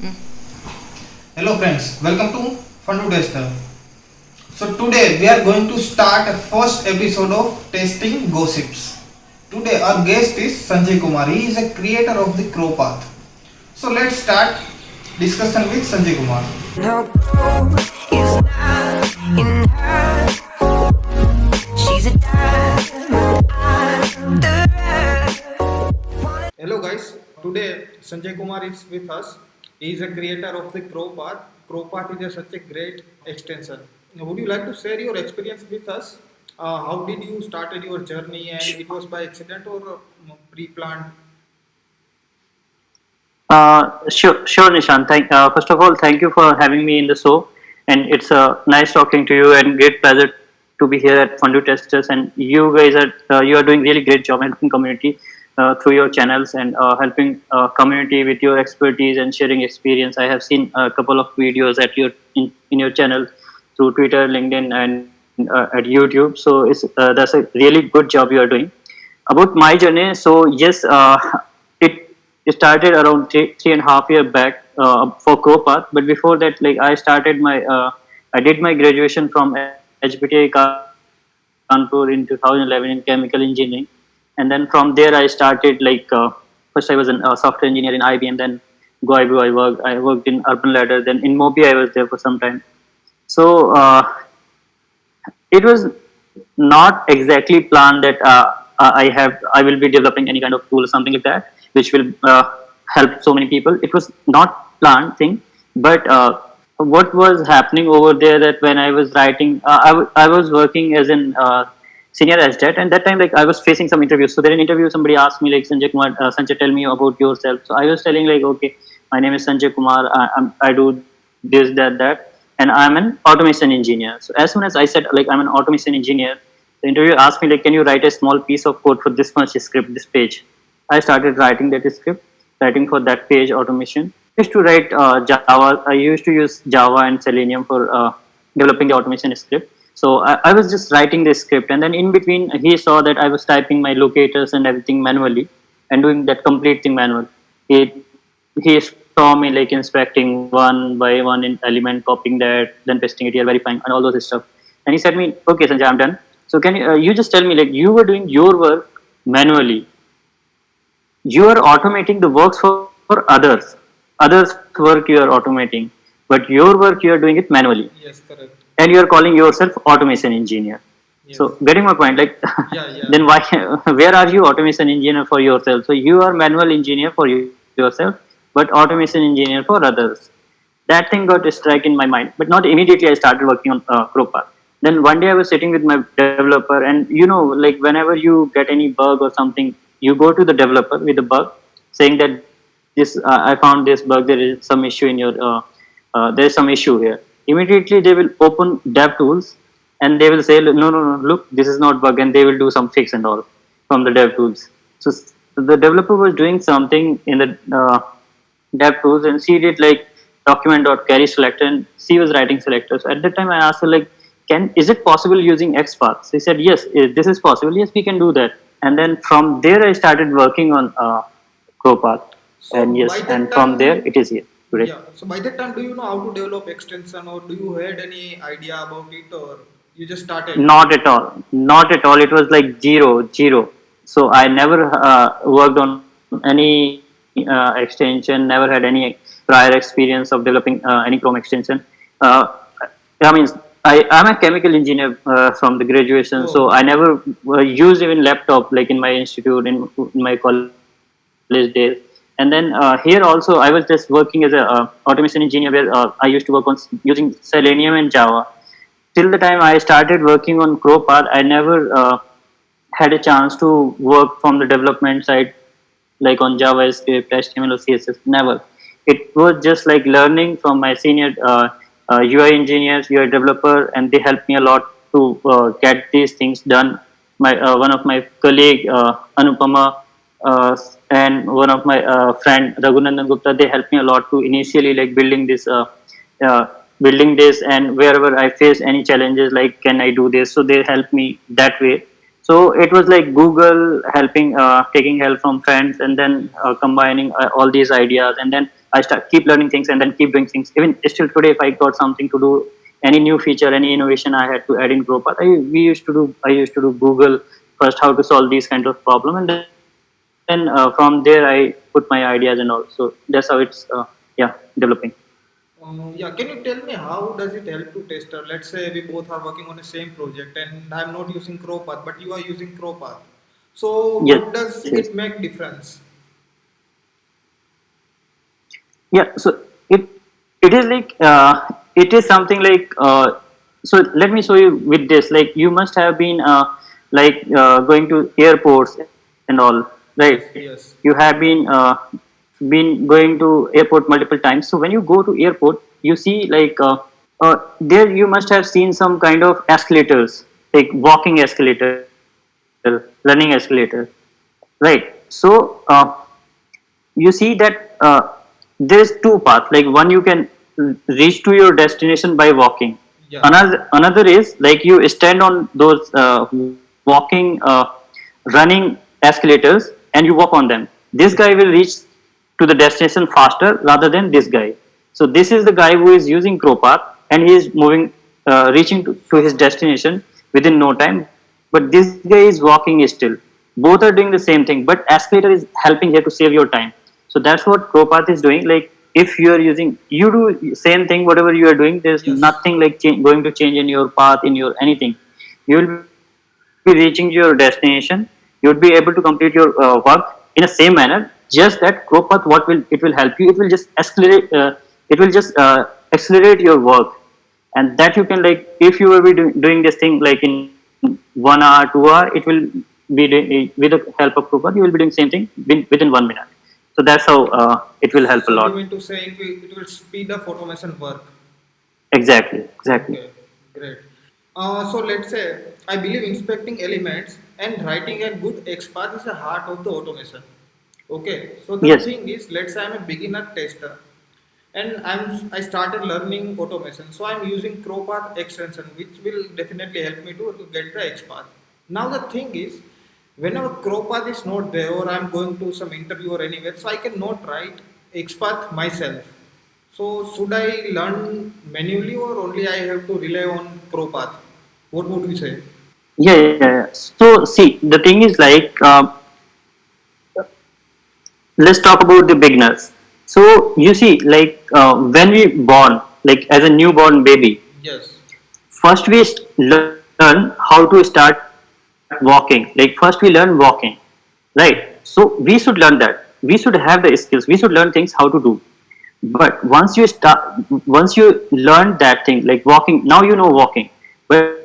Hello friends, welcome to Fundu Tester. So today we are going to start a first episode of Tasting Gossips. Today our guest is Sanjay Kumar. He is a creator of the Crow Path. So let's start discussion with Sanjay Kumar. No is not in her. She's a diamond under her. Hello guys, today Sanjay Kumar is with us. He is a creator of the Crow Path. Crow Path is such a great extension. Now, would you like to share your experience with us? How did you started your journey, and it was by accident or pre-planned? Sure, Nishan. First of all, thank you for having me in the show, and it's nice talking to you and great pleasure to be here at Fundu Testers. And you guys are doing really great job helping community through your channels and helping community with your expertise and sharing experience. I have seen a couple of videos at in your channel through Twitter, LinkedIn, and at YouTube. So that's a really good job you are doing. About my journey, so yes, it started around three and a half year back for CroPath. But before that, like I did my graduation from HBTI Kanpur in 2011 in chemical engineering, and then from there I started first I was a software engineer in IBM, then Goibu I worked in Urban Ladder, then in Mobi I was there for some time. So it was not exactly planned that I will be developing any kind of tool or something like that which will help so many people. It was not planned thing, but what was happening over there that when I was writing, I was working as an senior SDET, and that time like I was facing some interviews. So there in interview somebody asked me like Sanjay Kumar, Sanjay, tell me about yourself. So I was telling like, okay, my name is Sanjay Kumar. I do this that, and I'm an automation engineer. So as soon as I said like I'm an automation engineer, the interviewer asked me like, can you write a small piece of code for this much script, this page? I started writing that script, writing for that page automation. I used to write Java. I used to use Java and Selenium for developing the automation script. So I was just writing this script, and then in between he saw that I was typing my locators and everything manually and doing that complete thing manual. He saw me like inspecting one by one in element, copying that, then pasting it here, verifying, and all those stuff. And he said me, okay, Sanjay, I'm done. So can you just tell me like you were doing your work manually, you are automating the works for others work you are automating, but your work you are doing it manually, Yes, correct. and you are calling yourself automation engineer. Yes. So getting my point, like Yeah, yeah. then why where are you automation engineer for yourself? So you are manual engineer for yourself, but automation engineer for others. That thing got a strike in my mind, but not immediately. I started working on CroPath. Then one day I was sitting with my developer, and like whenever you get any bug or something, you go to the developer with the bug, saying that this I found this bug. There is some issue in your there is some issue here. Immediately they will open dev tools, and they will say no, look, this is not bug, and they will do some fix and all from the dev tools. So the developer was doing something in the dev tools, and she did like document.carry selector, and she was writing selectors. So at that time I asked her like, is it possible using XPath? She said yes, this is possible, yes, we can do that. And then from there I started working on CroPath, So and yes, by that and from time, there it is here today. yeah. So by that time, do you know how to develop extension, or do you had any idea about it, or you just started? Not at all, not at all. It was like zero. So I never worked on any extension, never had any prior experience of developing any Chrome extension. uh, I mean, I'm a chemical engineer from the graduation, so Oh, I never used even laptop like in my institute, in my college days. And then here also I was just working as a automation engineer, where I used to work on using Selenium and Java. Till the time I started working on CroPath, I never had a chance to work from the development side, like on JavaScript, HTML, or CSS. Never. It was just like learning from my senior UI engineers, UI developer, and they helped me a lot to get these things done. My one of my colleague Anupama and one of my friend Raghunandan Gupta, they helped me a lot to initially like uh, building this, and wherever I face any challenges like can I do this, so they help me that way. So it was like Google helping, taking help from friends, and then combining all these ideas, and then I start keep learning things and then keep doing things. Even still today, if I got something to do, any new feature, any innovation I had to add in GrowPath, I used to do Google first how to solve these kind of problem, and then from there I put my ideas and all. So that's how it's developing. Yeah, can you tell me how does it help to tester? Let's say we both are working on the same project and I'm not using CrowPath, but you are using CrowPath. So Yes, what does yes. it make difference? Yeah, so it is like it is something like so let me show you with this. Like you must have been going to airports and all, right? Yes, yes, You have been going to airport multiple times. So when you go to airport, you see like there you must have seen some kind of escalators, like walking escalator, running escalator, right? So you see that there's two paths. Like one, you can reach to your destination by walking. yeah, Another is like you stand on those walking running escalators and you walk on them. This guy will reach to the destination faster rather than this guy. So this is the guy who is using CrowPath and he is moving reaching to his destination within no time, but this guy is walking still. Both are doing the same thing, but escalator is helping here to save your time. So that's what CrowPath is doing. Like if you are using, you do same thing whatever you are doing. There's yes, nothing like going to change in your path, in your anything. You will be reaching your destination. You would be able to complete your work in the same manner. Just that CrowPath, what will it will help you? It will just accelerate. It will just accelerate your work, and that you can like if you will be doing this thing like in 1 hour, 2 hour, it will be with the help of CrowPath. You will be doing same thing within 1 minute. So that's how it will help a So you lot. mean to say it will speed up automation work? Exactly, exactly. Okay, great. So let's say I believe inspecting elements and writing a good XPath is the heart of the automation. Okay, so the Yes, thing is, let's say I'm a beginner tester and I started learning automation. So I'm using CrowPath extension, which will definitely help me to get the XPath. Now the thing is, whenever CrowPath is not there or I'm going to some interview or anywhere, so I cannot write XPath myself. So should I learn manually or only I have to rely on CrowPath? What would you say? yeah, yeah, yeah. So see, the thing is like let's talk about the beginners. So you see, like when we born, like as a newborn baby, Yes, first we learn how to start walking. Like first we learn walking, right? So we should learn that. We should have the skills. We should learn things how to do. But once you learn that thing, like walking, now you know walking. But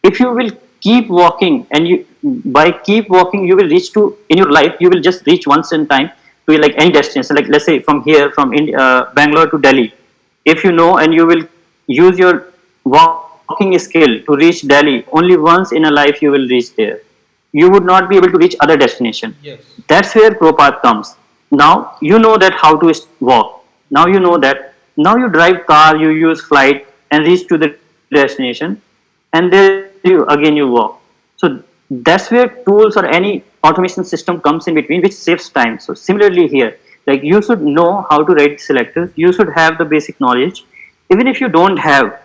if you will keep walking and you by keep walking you will reach to in your life you will just reach once in time to like any destination, like let's say from here from India, Bangalore to Delhi. If you know and you will use your walking skill to reach Delhi, only once in a life you will reach there. You would not be able to reach other destination. yes, That's where ProPath comes. Now you know that how to walk. Now you know that. Now you drive car, you use flight and reach to the destination, and there you again you walk. So that's where tools or any automation system comes in between, which saves time. So similarly here, like you should know how to write selectors. You should have the basic knowledge. Even if you don't have,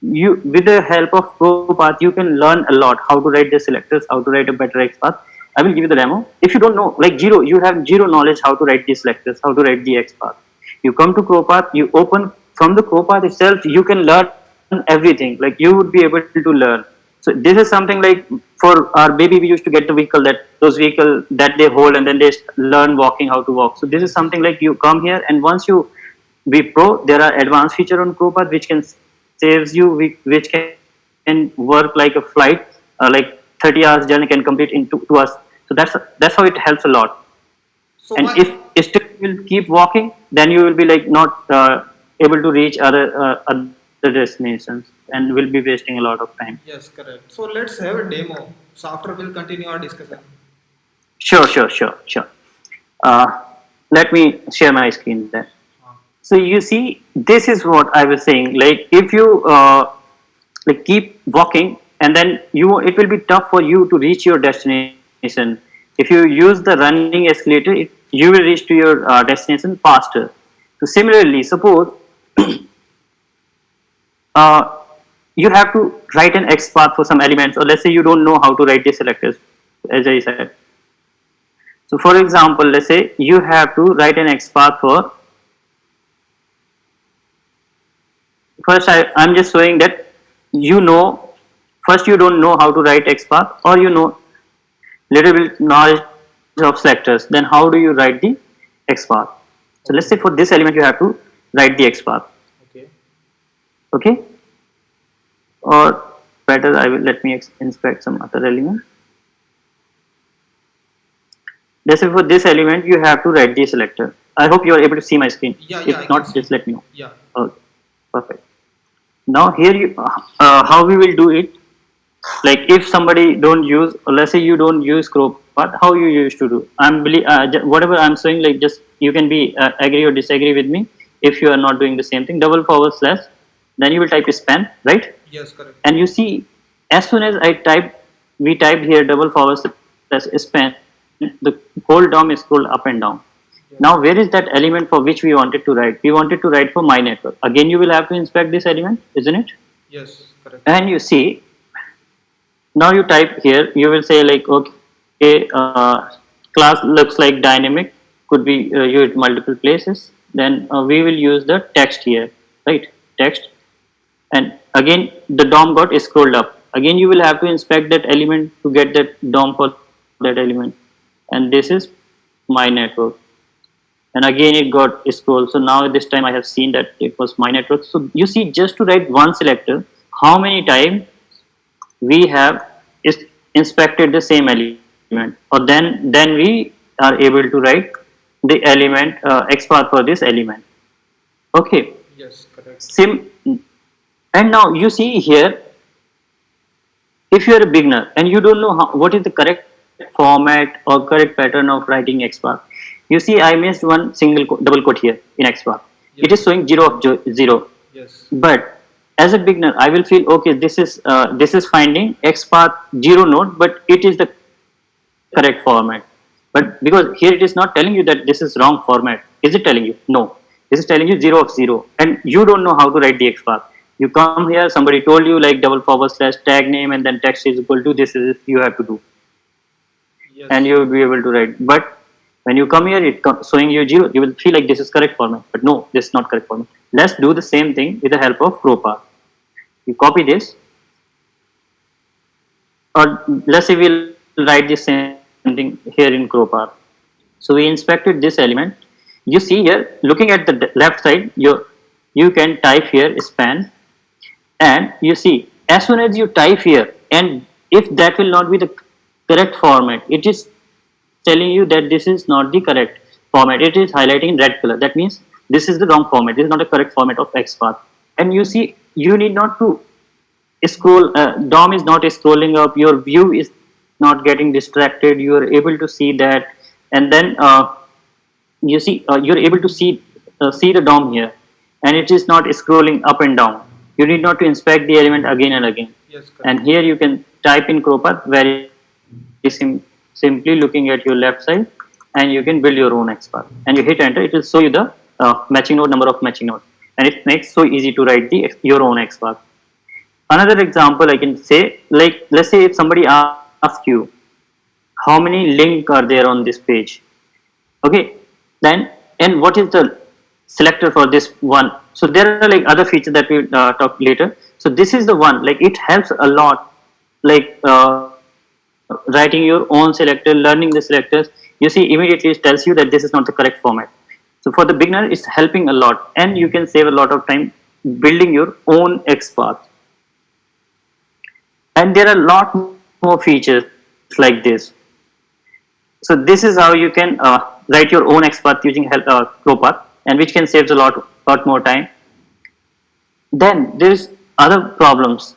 you with the help of ProPath you can learn a lot how to write the selectors, how to write a better XPath. I will give you the demo. If you don't know, like zero, you have zero knowledge how to write the selectors, how to write the XPath. You come to CrowPath, you open from the CrowPath itself, you can learn everything. Like you would be able to learn. So this is something like for our baby, we used to get the vehicle that those vehicle that they hold and then they learn walking how to walk. So this is something like you come here and once you be pro, there are advanced feature on CrowPath which can saves you, which can work like a flight, like 30 hours journey can complete in 2 hours. So that's how it helps a lot. so And why? if still you will keep walking, then you will be like not able to reach other destinations and will be wasting a lot of time. Yes, correct. So let's have a demo. So after we'll continue our discussion. Sure, sure, sure, sure. Uh, Let me share my screen there. Uh, So you see, this is what I was saying. Like if you like keep walking, and then it will be tough for you to reach your destination. If you use the running escalator, it you will reach to your destination faster. So similarly, suppose uh, you have to write an XPath for some elements, or let's say you don't know how to write the selectors, as I said. So for example, let's say you have to write an XPath for, first I'm just showing that you know, first you don't know how to write XPath, or you know little bit knowledge of selectors, then how do you write the XPath? So let's say for this element you have to write the XPath, Okay. okay? Or better, I will let me inspect some other element. Let's say for this element you have to write the selector. I hope you are able to see my screen. Yeah, I If can not, see. just let me know. Yeah. Okay, perfect. Now here you, how we will do it, like if somebody don't use, or let's say you don't use crop path, how you used to do, whatever I'm saying, like just you can be agree or disagree with me. If you are not doing the same thing, double forward slash, then you will type span, right? Yes, correct. And you see, as soon as we typed here double forward slash span, the whole DOM is scrolled up and down. Now where is that element for which we wanted to write? We wanted to write for my network. Again you will have to inspect this element, isn't it? Yes, correct. And you see, now you type here, you will say like, okay, class looks like dynamic, could be used multiple places. Then we will use the text here, right? Text. And again, the DOM got scrolled up. Again, you will have to inspect that element to get that DOM for that element. And this is my network. And again, it got scrolled. So now this time I have seen that it was my network. So you see, just to write one selector, how many times we have inspected the same element, or then we are able to write the element XPath for this element. Okay. Yes, correct. And now you see here, if you are a beginner and you don't know what is the correct format or correct pattern of writing XPath, you see I missed one double quote here in XPath. Yes. It is showing 0 of 0. Yes. But as a beginner, I will feel okay. This is finding XPath 0 node, but it is the correct format. But because here it is not telling you that this is wrong format. Is it telling you? No. This is telling you 0 of 0, and you don't know how to write the XPath. You come here, somebody told you like double forward slash tag name and then text is equal to this is you have to do, Yes. and you will be able to write. But when you come here, it showing you 0. You will feel like this is correct format, but no, this is not correct format. Let's do the same thing with the help of crowbar. You copy this, or let's say we'll write the same thing here in crowbar. So we inspected this element. You see here, looking at the left side, you can type here span, and you see as soon as you type here, and if that will not be the correct format, it is telling you that this is not the correct format. It is highlighting in red color. That means this is the wrong format. This is not a correct format of XPath. And you see, you need not to scroll. DOM is not scrolling up. Your view is not getting distracted. You are able to see that, and then you see you're able to see the DOM here, and it is not scrolling up and down. You need not to inspect the element again and again. Yes, correct. And here you can type in crowbar very simply looking at your left side, and you can build your own XPath. And you hit enter, it will show you the matching node, number of matching nodes, and it makes so easy to write your own XPath. Another example I can say, like let's say if somebody asks you how many links are there on this page, okay, then and what is the selector for this one. So there are like other features that we'll talk later. So this is the one, like it helps a lot, like writing your own selector, learning the selectors. You see immediately it tells you that this is not the correct format. So for the beginner it's helping a lot, and you can save a lot of time building your own XPath. And there are a lot more features like this. So this is how you can write your own XPath using crowbar, and which can save a lot more time. Then there is other problems.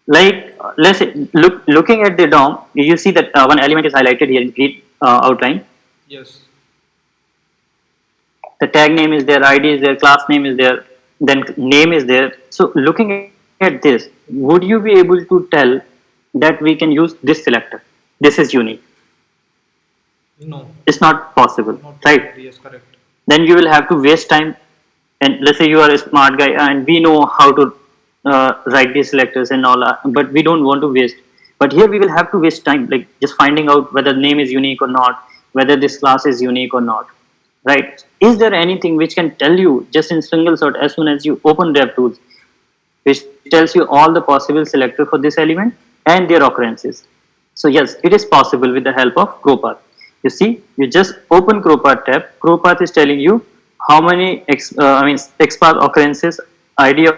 Like let's say looking at the DOM, you see that one element is highlighted here in green outline. Yes. The tag name is there, ID is there, class name is there, then name is there. So looking at this, would you be able to tell that we can use this selector? This is unique. No, It's not possible, not right? possible. Yes, correct. Then you will have to waste time. And let's say you are a smart guy and we know how to write these selectors and all, but we don't want to waste. But here we will have to waste time, like just finding out whether name is unique or not, whether this class is unique or not, right? Is there anything which can tell you just in single shot as soon as you open DevTools, which tells you all the possible selector for this element and their occurrences? So yes, it is possible with the help of CrowPath. You see, you just open CrowPath tab. CrowPath is telling you how many XPath occurrences, ID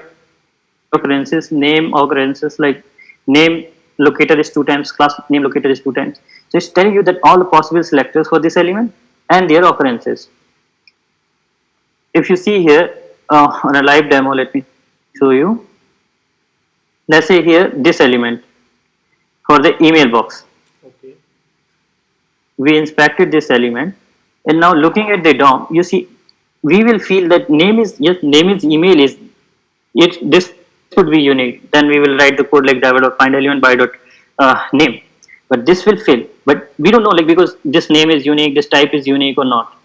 occurrences, name occurrences, like name locator is 2 times, class name locator is 2 times. So it's telling you that all the possible selectors for this element and their occurrences. If you see here on a live demo, let me show you. Let's say here this element for the email box. Okay. We inspected this element, and now looking at the DOM, you see we will feel that name is, yes, name is email is it, this could be unique. Then we will write the code like driver.find element by dot name, but this will fail. But we don't know, like, because this name is unique, this type is unique or not.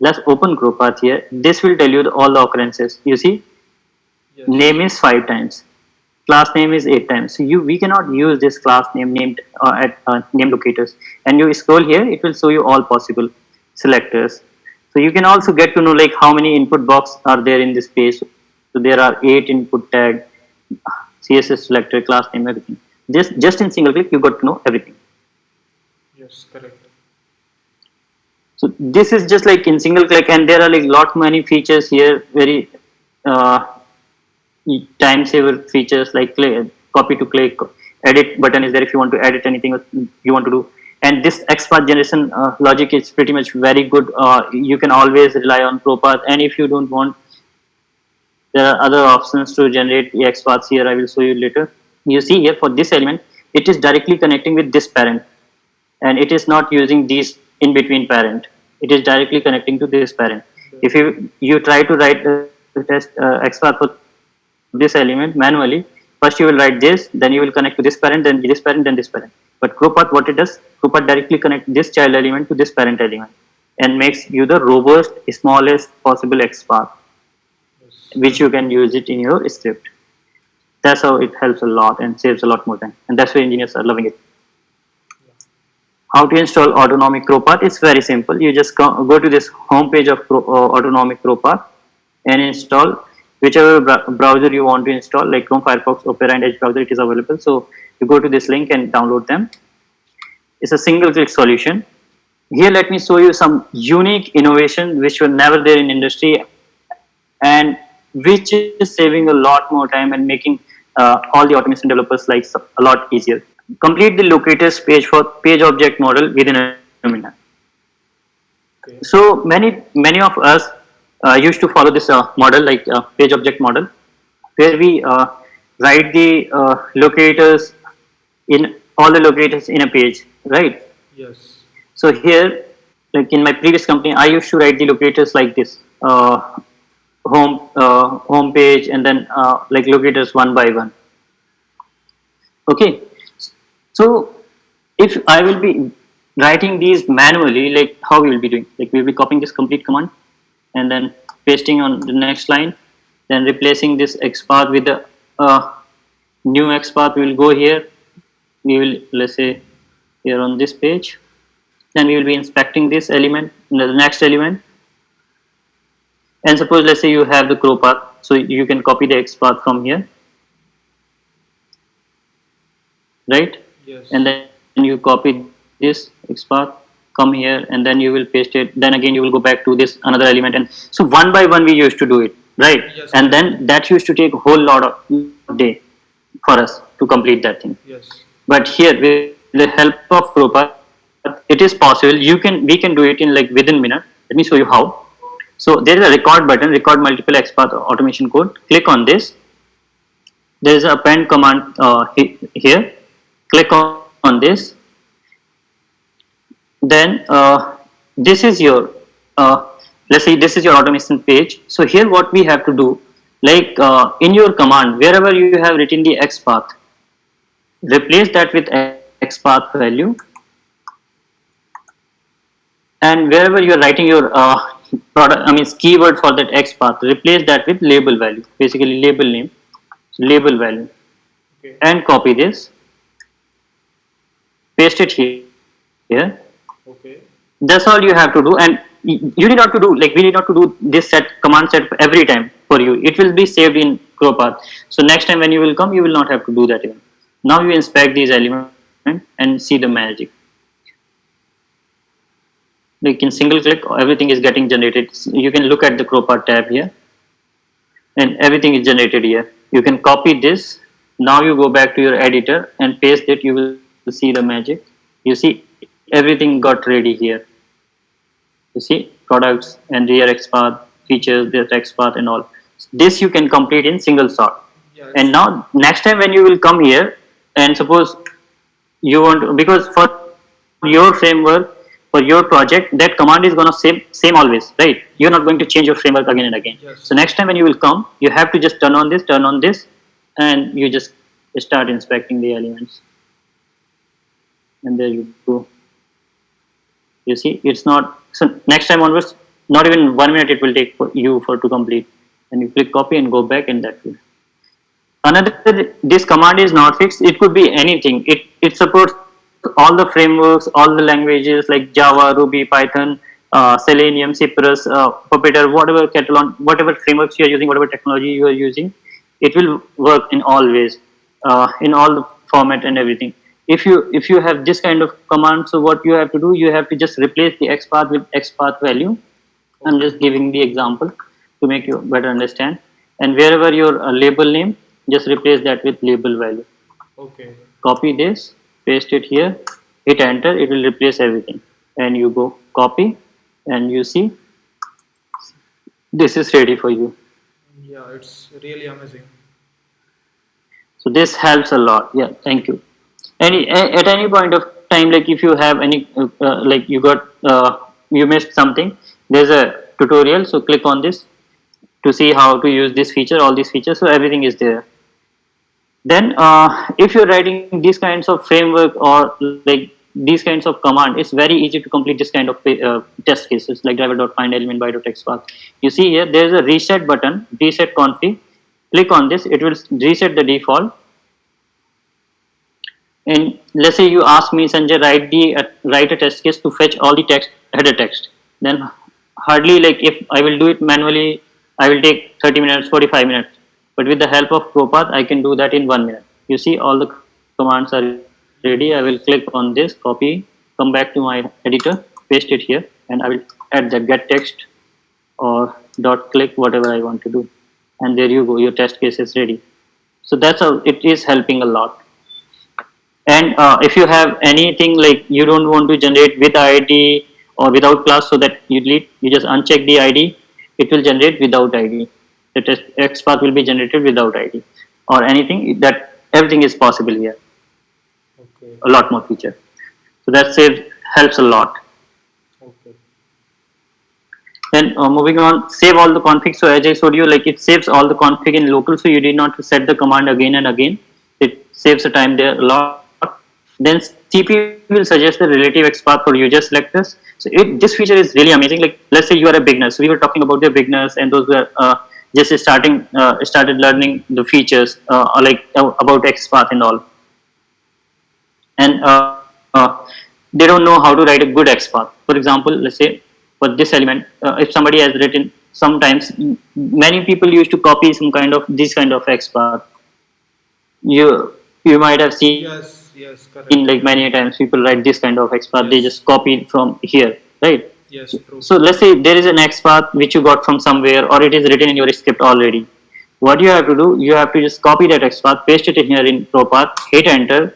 Let's open CrowPath here. This will tell you all the occurrences. You see, Yes. name is 5 times, class name is 8 times. So we cannot use this class name named at name locators. And you scroll here, it will show you all possible selectors. So you can also get to know like how many input box are there in this page. So there are 8 input tag, CSS selector, class name, everything. Just in single click, you got to know everything. Yes, correct. So this is just like in single click, and there are like lot many features here, very uh, time saver features like copy to click, edit button is there if you want to edit anything you want to do. And this XPath generation logic is pretty much very good. You can always rely on ProPath, and if you don't want, there are other options to generate the XPaths here. I will show you later. You see here for this element, it is directly connecting with this parent, and it is not using these in between parent. It is directly connecting to this parent. If you try to write the test XPath for this element manually, first you will write this, then you will connect to this parent, then this parent, then this parent. But CrowPath, what it does, CrowPath directly connect this child element to this parent element and makes you the robust, smallest possible XPath, Yes. which you can use it in your script. That's how it helps a lot and saves a lot more time. And that's why engineers are loving it. How to install Autonomic CrowPath? It's very simple. You just go to this home page of Autonomic CrowPath and install whichever browser you want to install, like Chrome, Firefox, Opera, and Edge browser. It is available. So you go to this link and download them. It's a single click solution. Here, let me show you some unique innovation which were never there in industry and which is saving a lot more time and making all the automation developers' lives a lot easier. Complete the locators page for page object model within a minute. Okay. So many of us used to follow this model, like page object model, where we write the locators in all the locators in a page, right? Yes. So here, like in my previous company, I used to write the locators like this: home page, and then like locators one by one. Okay, so if I will be writing these manually, like how we will be doing, like we will be copying this complete command and then pasting on the next line, then replacing this XPath with the new XPath. We will go here, we will, let's say, here on this page, then we will be inspecting this element, the next element, and suppose let's say you have the CrowPath, so you can copy the XPath from here, right? Yes. And then you copy this XPath, come here, and then you will paste it. Then again you will go back to this another element, and so one by one we used to do it, right? Yes. And then that used to take a whole lot of day for us to complete that thing. Yes. But here with the help of CrowPath, it is possible. We can do it in like within minute. Let me show you how. So there is a record button, record multiple XPath automation code. Click on this. There is a append command here. Click on this. Then this is your let's say this is your automation page. So here what we have to do, like in your command, wherever you have written the XPath, replace that with XPath value, And wherever you are writing your product, I mean keyword for that X path, replace that with label value, basically label name, so label value, Okay. and copy this, paste it here. Okay. That's all you have to do, and you need not to do like we need not to do this set command set every time for you. It will be saved in CrowPath. So next time when you will come, you will not have to do that even. Now you inspect these elements and see the magic. Like in single click, everything is getting generated. You can look at the CrowPath tab here, and everything is generated here. You can copy this. Now you go back to your editor and paste it. You will see the magic. You see everything got ready here. You see products and their XPath features, their XPath and all. This you can complete in single shot. Yeah. And now next time when you will come here and suppose you want, because for your framework, for your project, that command is gonna same always, right? You're not going to change your framework again and again. Yes. So next time when you will come, you have to just turn on this, and you just start inspecting the elements. And there you go. You see, it's not, so next time onwards, not even 1 minute it will take for you for to complete. And you click copy and go back in that way. Another, this command is not fixed. It could be anything. It supports all the frameworks, all the languages like Java, Ruby, Python, Selenium, Cypress, Puppeteer, whatever Catalan, whatever frameworks you are using, whatever technology you are using, it will work in all ways, in all the format and everything. If you have this kind of command, so what you have to do, you have to just replace the XPath with XPath value. I'm just giving the example to make you better understand. And wherever your label name, just replace that with label value. Okay. Copy this, paste it here, hit enter, it will replace everything. And you go copy, and you see this is ready for you. Yeah, it's really amazing. So this helps a lot. Yeah, thank you. At any point of time, like if you have any like you got you missed something, there's a tutorial, so click on this to see how to use this feature, all these features, so everything is there. Then if you're writing these kinds of framework or like these kinds of command, it's very easy to complete this kind of test cases like driver.find element by .xpath. You see here there's a reset button, reset config. Click on this, it will reset the default. And let's say you ask me, Sanjay, write a test case to fetch all the text, header text. Then hardly, like if I will do it manually, I will take 30 minutes, 45 minutes. But with the help of CrowPath, I can do that in 1 minute. You see all the commands are ready. I will click on this, copy, come back to my editor, paste it here, and I will add the get text or dot click, whatever I want to do. And there you go, your test case is ready. So that's how it is helping a lot. And if you have anything like you don't want to generate with ID or without class, so that you delete, you just uncheck the ID, it will generate without ID. The test XPath will be generated without ID or anything, that everything is possible here. Okay. A lot more feature. So that helps a lot. Okay. Then moving on, save all the config. So as I showed you, like it saves all the config in local, so you need not to set the command again and again. It saves the time there a lot. Then CP will suggest the relative XPath for user selectors. So this feature is really amazing. Like let's say you are a beginner. So we were talking about the beginners and those who are just started learning the features about XPath and all. And they don't know how to write a good XPath. For example, let's say for this element, if somebody has written, sometimes many people used to copy this kind of XPath. You might have seen Yes, correct. like many times people write this kind of XPath, they Yes. just copy it from here, right? Yes, true. So let's say there is an XPath which you got from somewhere, or it is written in your script already. What you have to do, you have to just copy that XPath, paste it in here in CrowPath, hit enter.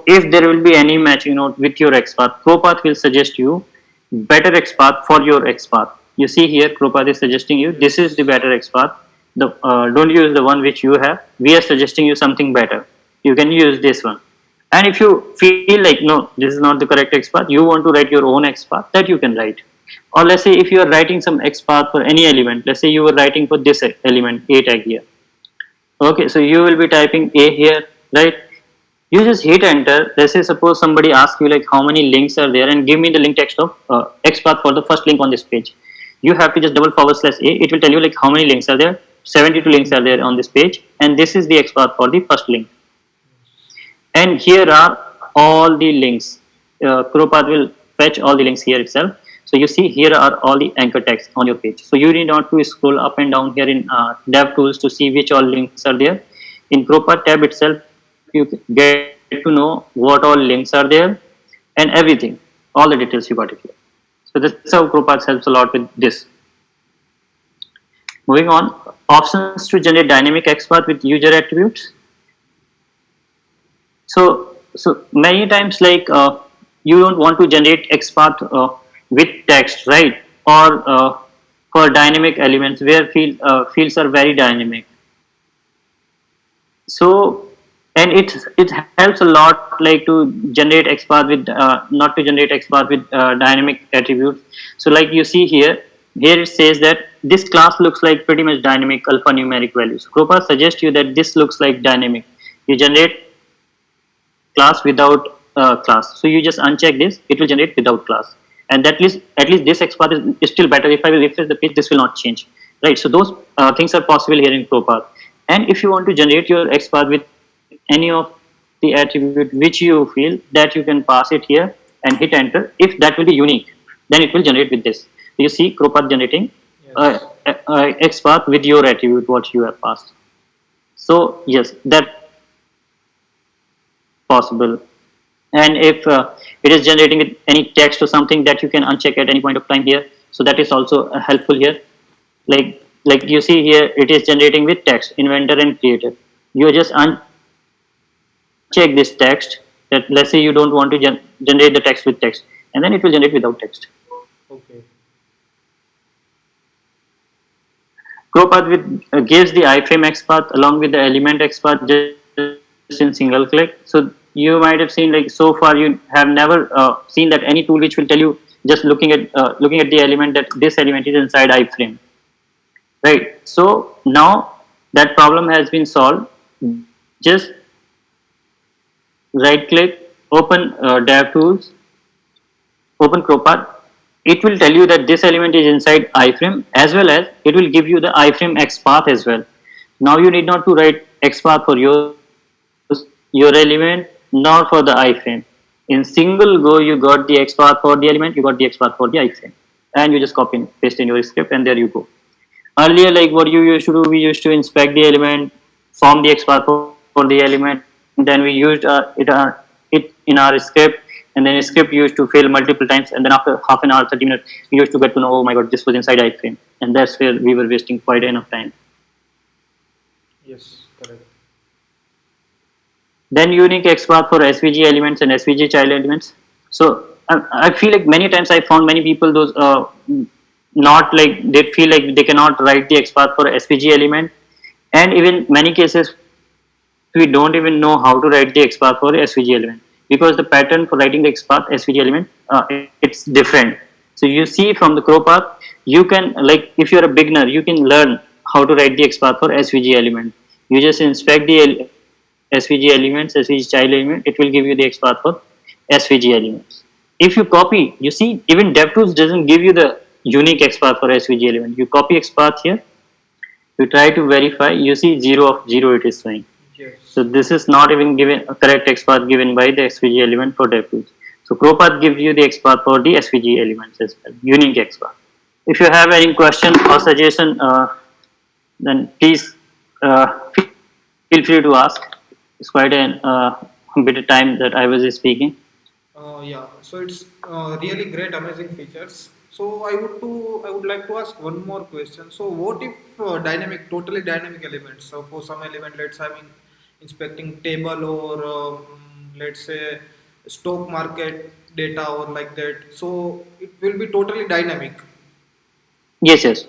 If there will be any matching node with your XPath, CrowPath will suggest you better XPath for your XPath. You see here, CrowPath is suggesting you this is the better XPath. Don't use the one which you have. We are suggesting you something better. You can use this one. And if you feel like no, this is not the correct XPath, you want to write your own XPath, that you can write. Or let's say if you are writing some XPath for any element, let's say you were writing for this element, A tag here. Okay, so you will be typing A here, right? You just hit enter. Let's say suppose somebody asks you like how many links are there and give me the link text of XPath for the first link on this page. You have to just double forward slash a. It will tell you like how many links are there. 72 links are there on this page, and this is the XPath for the first link. And here are all the links. ChroPath will fetch all the links here itself. So you see here are all the anchor text on your page. So you need not to scroll up and down here in DevTools to see which all links are there. In ChroPath tab itself, you get to know what all links are there and everything, all the details you got it here. So this is how ChroPath helps a lot with this. Moving on, options to generate dynamic XPath with user attributes. So many times like you don't want to generate XPath with text, right? Or for dynamic elements where fields are very dynamic. So and it helps a lot like to generate XPath with not to generate XPath with dynamic attributes. So like you see here it says that this class looks like pretty much dynamic alphanumeric values. ChroPath suggests you that this looks like dynamic. You generate class without class. So you just uncheck this, it will generate without class. And at least this XPath is still better. If I will refresh the page, this will not change, right? So those things are possible here in ChroPath. And if you want to generate your XPath with any of the attribute which you feel, that you can pass it here and hit enter. If that will be unique, then it will generate with this. You see ChroPath generating XPath with your attribute what you have passed. So yes, that possible. And if it is generating with any text or something, that you can uncheck at any point of time here. So that is also helpful here. Like you see here, it is generating with text, inventor and creator. You just uncheck this text. That let's say you don't want to generate the text with text, and then it will generate without text. Okay. ChroPath gives the iframe XPath along with the element XPath just in single click. So you might have seen like so far you have never seen that any tool which will tell you just looking at the element that this element is inside iframe, right? So now that problem has been solved. Just right click, open DevTools, open ChroPath. It will tell you that this element is inside iframe, as well as it will give you the iframe XPath as well. Now you need not to write XPath for your element nor for the iframe. In single go, you got the XPath for the element, you got the XPath for the iframe, and you just copy and paste in your script, and there you go. Earlier, like what you used to do, we used to inspect the element, form the XPath for the element, and then we used it in our script, and then script used to fail multiple times, and then after half an hour, 30 minutes, we used to get to know, oh my god, this was inside iframe, and that's where we were wasting quite enough time. Yes, correct. Then unique XPath for SVG elements and SVG child elements. So I feel like many times I found many people those not like they feel like they cannot write the XPath for SVG element, and even many cases we don't even know how to write the XPath for SVG element, because the pattern for writing the XPath SVG element it's different. So you see from the ChroPath, you can, like if you're a beginner, you can learn how to write the XPath for SVG element. You just inspect the SVG elements, SVG child element, it will give you the XPath for SVG elements. If you copy, you see even DevTools doesn't give you the unique XPath for SVG element. You copy XPath here, you try to verify, you see 0 of 0 it is showing. Yes. So this is not even given a correct XPath given by the SVG element for DevTools. So ChroPath gives you the XPath for the SVG elements as well, unique XPath. If you have any question or suggestion, then please feel free to ask. It's quite a bit of time that I was speaking. Yeah, so it's really great, amazing features. So I would like to ask one more question. So what if totally dynamic elements? So for some element, let's say I'm inspecting table or let's say stock market data or like that. So it will be totally dynamic. Yes.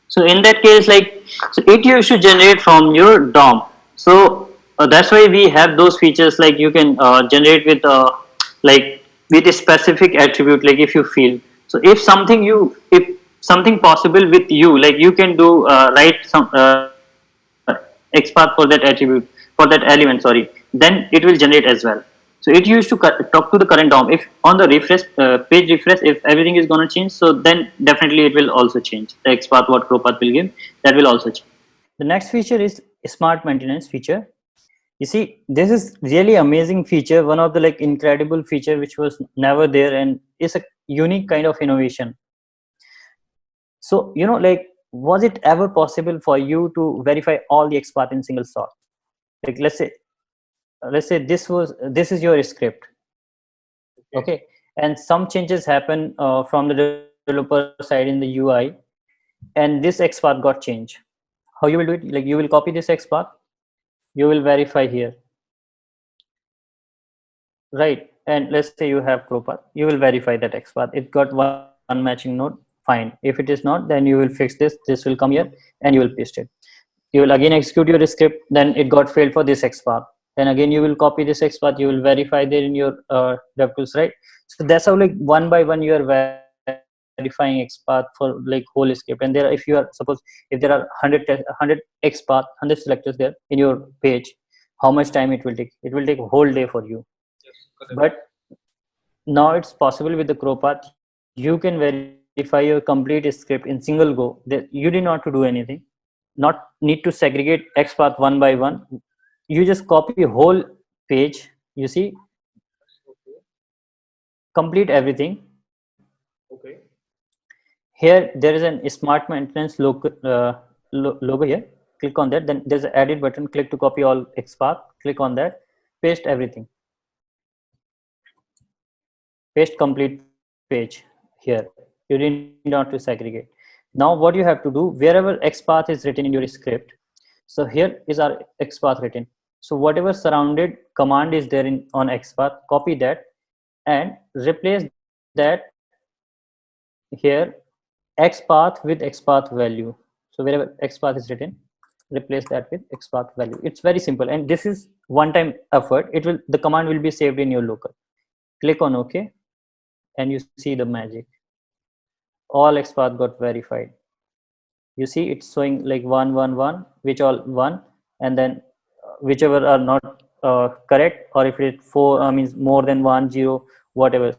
So in that case, like, so it used to generate from your DOM. So that's why we have those features, like you can generate with like with a specific attribute, like if you feel. So if something possible with you, like you can do write some XPath for that attribute, for that element, sorry, then it will generate as well. So it used to talk to the current DOM. If on the refresh page refresh, if everything is going to change, so then definitely it will also change. The XPath what CrowPath will give, that will also change. The next feature is smart maintenance feature. You see, this is really amazing feature, one of the like incredible feature which was never there, and is a unique kind of innovation. So like, was it ever possible for you to verify all the XPath in single shot? Like, let's say this is your script, okay, and some changes happen from the developer side in the UI, and this XPath got changed. How you will do it? Like, you will copy this XPath, you will verify here, right? And let's say you have CrowPath, you will verify that XPath. It got one matching node, fine. If it is not, then you will fix this. This will come here, and you will paste it. You will again execute your script. Then it got failed for this XPath. Then again you will copy this XPath. You will verify there in your DevTools, right? So that's how, like, one by one you are verifying XPath for like whole script. And there, if you are suppose if there are 100 XPath, 100 selectors there in your page, how much time it will take? It will take a whole day for you. But now it's possible with the CrowPath. You can verify your complete script in single go. You did not to do anything, not need to segregate XPath one by one. You just copy whole page. You see, complete everything. Okay. Here there is a smart maintenance logo here. Click on that. Then there's an edit button. Click to copy all XPath. Click on that. Paste everything. Paste complete page here. You need not to segregate. Now what you have to do, wherever XPath is written in your script, so here is our XPath written. So whatever surrounded command is there on XPath, copy that and replace that here XPath with XPath value. So wherever XPath is written, replace that with XPath value. It's very simple, and this is one-time effort. The command will be saved in your local. Click on OK, and you see the magic. All XPath got verified. You see it's showing like 111, which all 1, and then whichever are not correct, or if it 4 means more than 1 0, whatever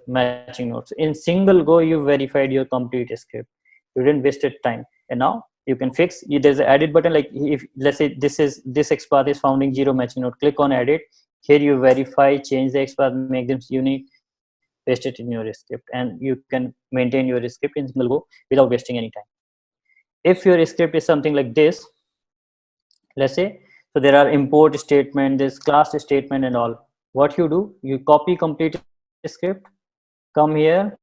matching nodes. In single go you verified your complete script. You didn't wasted time, and now you can fix. There's an edit button. Like, if let's say this XPath is founding 0 matching node, click on edit. Here you verify, change the XPath, make them unique, paste it in your script, and you can maintain your script in single go without wasting any time. If your script is something like this, let's say, so there are import statement, there's class statement and all. What you do, you copy complete script, come here,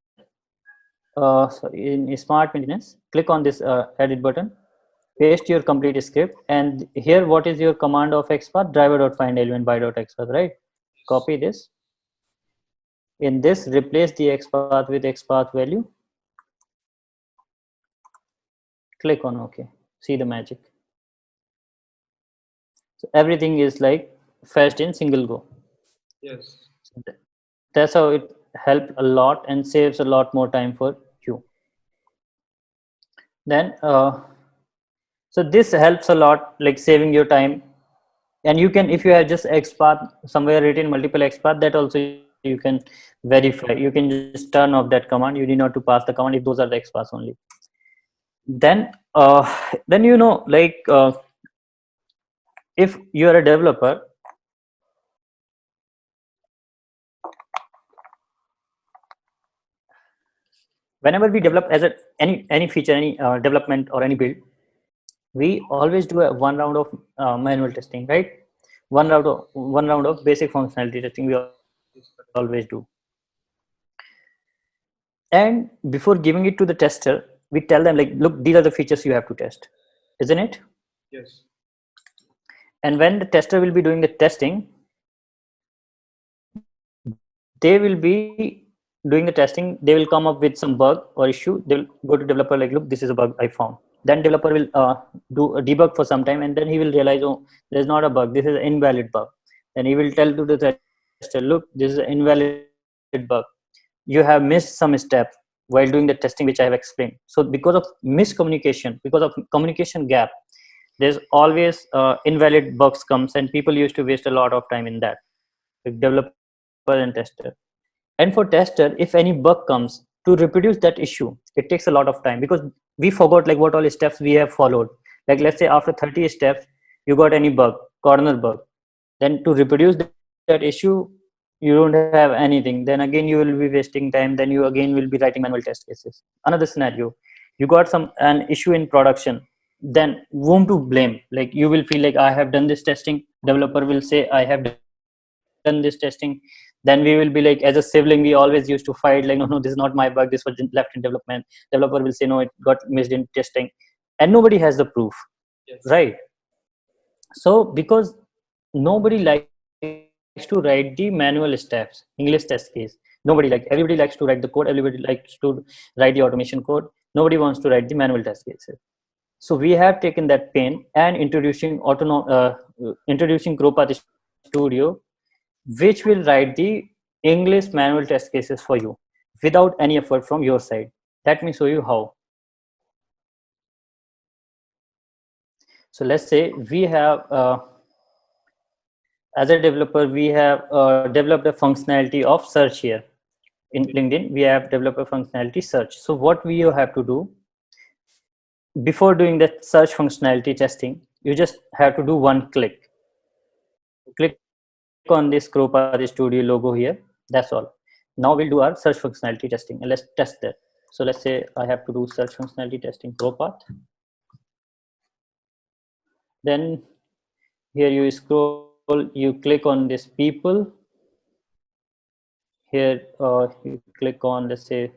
in smart maintenance, click on this edit button, paste your complete script, and here what is your command of XPath? Driver.find element by.xpath, right? Copy this. In this, replace the XPath with XPath value. Click on OK. See the magic. So everything is like fetched in single go. Yes. That's how it helps a lot and saves a lot more time for you. Then so this helps a lot, like saving your time. And you can, if you have just XPath somewhere written multiple XPath, that also you can verify. You can just turn off that command. You need not to pass the command if those are the XPaths only. Then like, if you are a developer, whenever we develop as any feature, any development or any build, we always do one round of manual testing, right? One round of basic functionality testing we always do. And before giving it to the tester, we tell them, like, look, these are the features you have to test, isn't it? Yes. And when the tester will be doing the testing, they will be doing the testing. They will come up with some bug or issue. They'll go to developer, like, look, this is a bug I found. Then developer will do a debug for some time, and then he will realize, oh, there's not a bug, this is an invalid bug. Then he will tell to the tester, look, this is an invalid bug. You have missed some step while doing the testing, which I have explained. So because of miscommunication, because of communication gap, there's always invalid bugs comes, and people used to waste a lot of time in that, like developer and tester. And for tester, if any bug comes, to reproduce that issue, it takes a lot of time, because we forgot like what all steps we have followed. Like let's say after 30 steps you got any bug, corner bug, then to reproduce that issue you don't have anything, then again you will be wasting time, then you again will be writing manual test cases. Another scenario, you got some an issue in production, then whom to blame? Like you will feel like I have done this testing, developer will say I have done this testing, then we will be like, as a sibling we always used to fight like, no, this is not my bug, this was left in development. Developer will say no, it got missed in testing, and nobody has the proof. Yes. Right. So because nobody likes to write the manual steps, English test case, nobody, like everybody likes to write the code, everybody likes to write the automation code, nobody wants to write the manual test cases. So we have taken that pain and introducing Gropath Studio, which will write the English manual test cases for you without any effort from your side. Let me show you how. So let's say we have as a developer, we have developed a functionality of search here in LinkedIn. We have developed a functionality search. So what we have to do before doing the search functionality testing, you just have to do one click. Click on this Gropath Studio logo here. That's all. Now we'll do our search functionality testing, and let's test that. So let's say I have to do search functionality testing Gropath. Then here you scroll, you click on this people. Here you click on, let's say,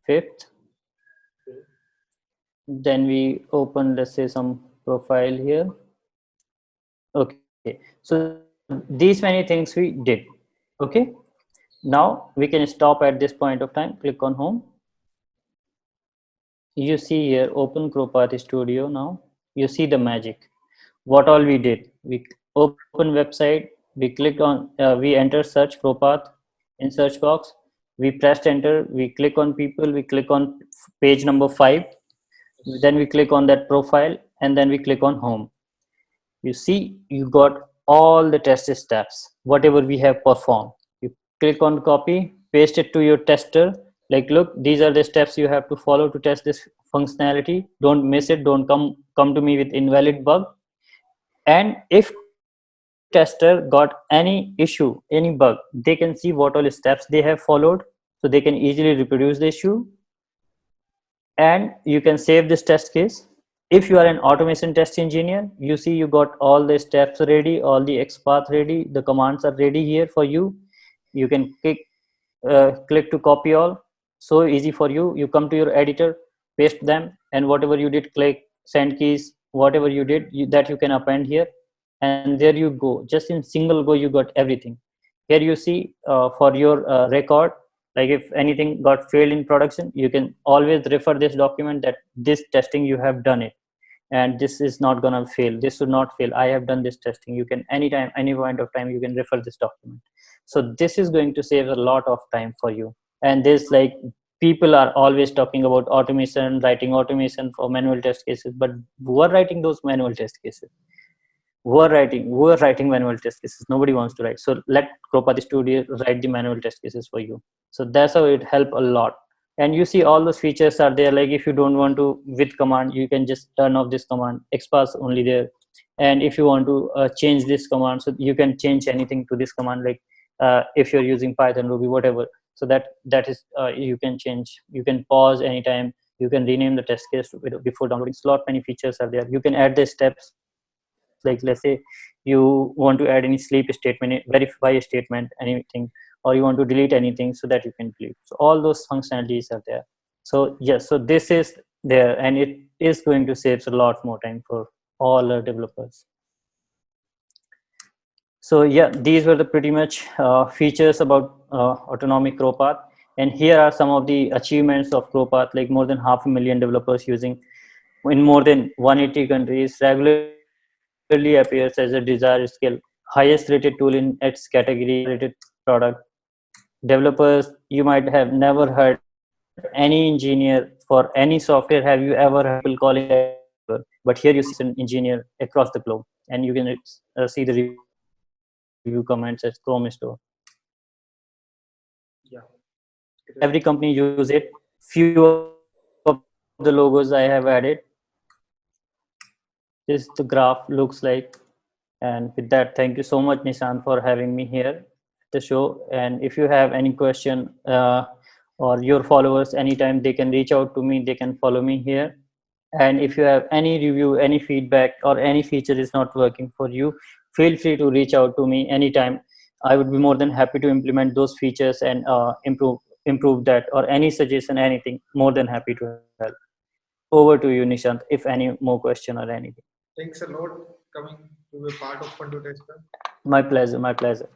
5th. Then we open, let's say, some profile here. Okay, so these many things we did. Okay, now we can stop at this point of time. Click on home. You see here, open Gropath Studio. Now you see the magic. What all we did, we open website, we clicked on, we enter search Gropath in search box, we pressed enter, we click on people, we click on page number 5, then we click on that profile, and then we click on home. You see, you got all the test steps, whatever we have performed. You click on copy, paste it to your tester, like, look, these are the steps you have to follow to test this functionality. Don't miss it, don't come to me with invalid bug. And if tester got any issue, any bug, they can see what all steps they have followed, so they can easily reproduce the issue, and you can save this test case. If you are an automation test engineer, you see you got all the steps ready, all the XPath ready, the commands are ready here for you. You can click to copy all, so easy for you. You come to your editor, paste them, and whatever you did, click send keys, whatever you did, that you can append here, and there you go. Just in single go you got everything. Here you see for your record, like if anything got failed in production, you can always refer this document that this testing you have done it, and this is not gonna fail, this should not fail, I have done this testing. You can anytime, any point of time, you can refer this document. So this is going to save a lot of time for you. And this, like, people are always talking about automation, writing automation for manual test cases, but who are writing those manual test cases? Who are writing manual test cases? Nobody wants to write. So let Gropath Studio write the manual test cases for you. So that's how it help a lot. And you see all those features are there. Like if you don't want to with command, you can just turn off this command, XPath only there. And if you want to change this command, so you can change anything to this command, like if you're using Python, Ruby, whatever. So that is you can change, you can pause anytime, you can rename the test case before downloading. So lot many features are there. You can add the steps, like let's say you want to add any sleep statement, verify a statement, anything, or you want to delete anything, so that you can delete. So all those functionalities are there. So yes, so this is there, and it is going to save a lot more time for all our developers. So yeah, these were the pretty much features about autonomic Gropath. And here are some of the achievements of Gropath, like more than 500,000 developers using in more than 180 countries, regularly appears as a desired skill, highest rated tool in its category, rated product. Developers, you might have never heard any engineer for any software, have you ever heard people calling it, but here you see an engineer across the globe, and you can see the review comments at Chrome Store. Yeah. Every company use it. Few of the logos I have added. This the graph looks like. And with that, thank you so much, Nishant, for having me here at the show. And if you have any question or your followers, anytime they can reach out to me, they can follow me here. And if you have any review, any feedback, or any feature is not working for you, feel free to reach out to me anytime. I would be more than happy to implement those features and improve that, or any suggestion, anything, more than happy to help. Over to you, Nishant, if any more question or anything. Thanks a lot coming to be a part of Fun to Tester. My pleasure, my pleasure.